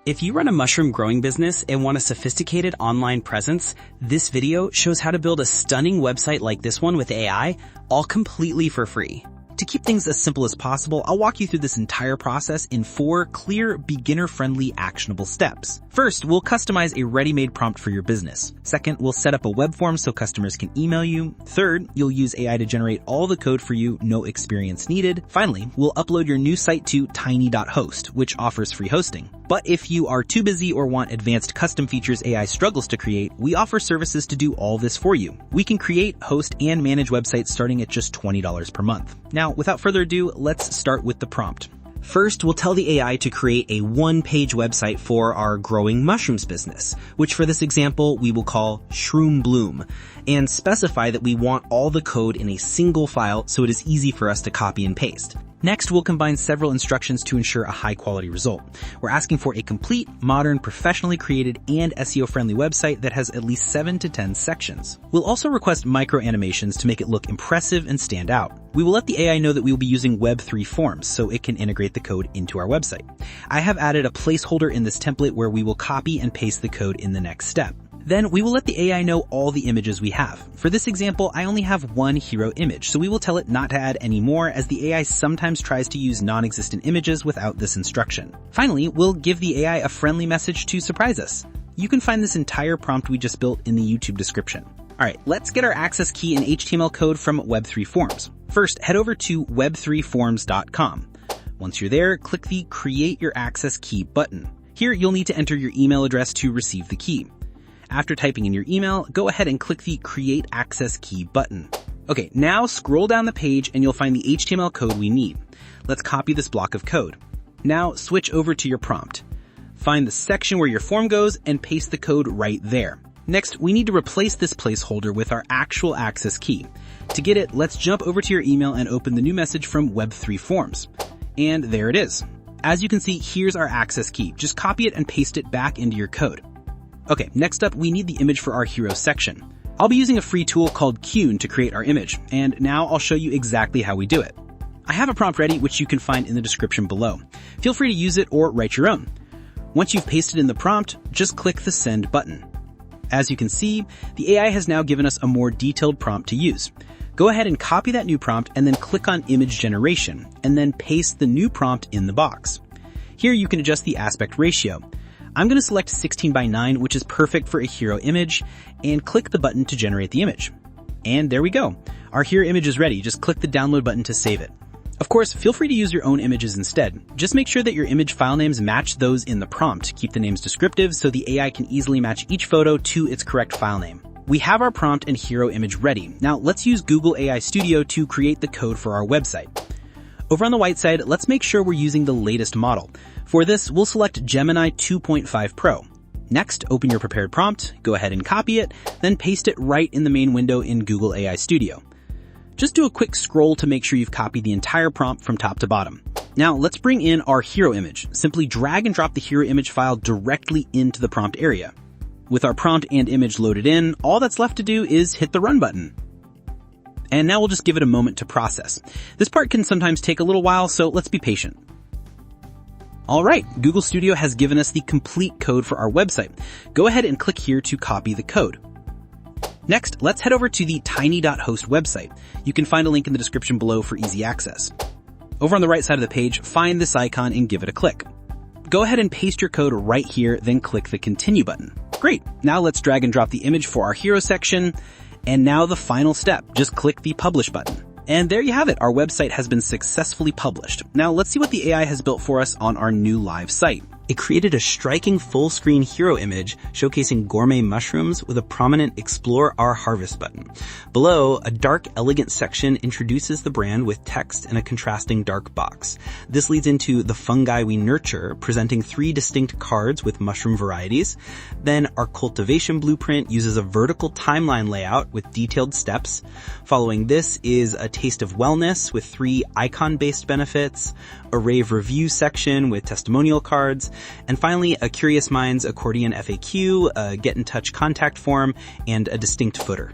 If you run a mushroom growing business and want a sophisticated online presence, this video shows how to build a stunning website like this one with AI, all completely for free. To keep things as simple as possible, I'll walk you through this entire process in 4 clear, beginner-friendly, actionable steps. First, we'll customize a ready-made prompt for your business. Second, we'll set up a web form so customers can email you. Third, you'll use AI to generate all the code for you, no experience needed. Finally, we'll upload your new site to tiiny.host, which offers free hosting. But if you are too busy or want advanced custom features AI struggles to create, we offer services to do all this for you. We can create, host, and manage websites starting at just $20 per month. Now, without further ado, let's start with the prompt. First, we'll tell the AI to create a one-page website for our growing mushrooms business, which for this example, we will call Shroom Bloom, and specify that we want all the code in a single file so it is easy for us to copy and paste. Next, we'll combine several instructions to ensure a high-quality result. We're asking for a complete, modern, professionally created, and SEO-friendly website that has at least 7 to 10 sections. We'll also request micro-animations to make it look impressive and stand out. We will let the AI know that we will be using Web3 forms so it can integrate the code into our website. I have added a placeholder in this template where we will copy and paste the code in the next step. Then we will let the AI know all the images we have. For this example, I only have one hero image, so we will tell it not to add any more as the AI sometimes tries to use non-existent images without this instruction. Finally, we'll give the AI a friendly message to surprise us. You can find this entire prompt we just built in the YouTube description. Alright, let's get our access key and HTML code from Web3 Forms. First, head over to web3forms.com. Once you're there, click the Create Your Access Key button. Here, you'll need to enter your email address to receive the key. After typing in your email, go ahead and click the Create Access Key button. Okay, now scroll down the page and you'll find the HTML code we need. Let's copy this block of code. Now switch over to your prompt. Find the section where your form goes and paste the code right there. Next, we need to replace this placeholder with our actual access key. To get it, let's jump over to your email and open the new message from Web3 Forms. And there it is. As you can see, here's our access key. Just copy it and paste it back into your code. Okay, next up, we need the image for our hero section. I'll be using a free tool called Qn to create our image, and now I'll show you exactly how we do it. I have a prompt ready, which you can find in the description below. Feel free to use it or write your own. Once you've pasted in the prompt, just click the Send button. As you can see, the AI has now given us a more detailed prompt to use. Go ahead and copy that new prompt and then click on Image Generation, and then paste the new prompt in the box. Here you can adjust the aspect ratio. I'm going to select 16:9, which is perfect for a hero image, and click the button to generate the image. And there we go. Our hero image is ready. Just click the download button to save it. Of course, feel free to use your own images instead. Just make sure that your image file names match those in the prompt. Keep the names descriptive so the AI can easily match each photo to its correct file name. We have our prompt and hero image ready. Now let's use Google AI Studio to create the code for our website. Over on the right side, let's make sure we're using the latest model. For this, we'll select Gemini 2.5 Pro. Next, open your prepared prompt, go ahead and copy it, then paste it right in the main window in Google AI Studio. Just do a quick scroll to make sure you've copied the entire prompt from top to bottom. Now, let's bring in our hero image. Simply drag and drop the hero image file directly into the prompt area. With our prompt and image loaded in, all that's left to do is hit the Run button. And now we'll just give it a moment to process. This part can sometimes take a little while, so let's be patient. Alright, Google Studio has given us the complete code for our website. Go ahead and click here to copy the code. Next, let's head over to the tiiny.host website. You can find a link in the description below for easy access. Over on the right side of the page, find this icon and give it a click. Go ahead and paste your code right here, then click the Continue button. Great, now let's drag and drop the image for our hero section. And now the final step, just click the Publish button. And there you have it, our website has been successfully published. Now let's see what the AI has built for us on our new live site. It created a striking full-screen hero image showcasing gourmet mushrooms with a prominent Explore Our Harvest button. Below, a dark, elegant section introduces the brand with text and a contrasting dark box. This leads into the fungi we nurture, presenting 3 distinct cards with mushroom varieties. Then our cultivation blueprint uses a vertical timeline layout with detailed steps. Following this is a taste of wellness with 3 icon-based benefits, a rave review section with testimonial cards, and finally, a Curious Minds accordion FAQ, a get in touch contact form, and a distinct footer.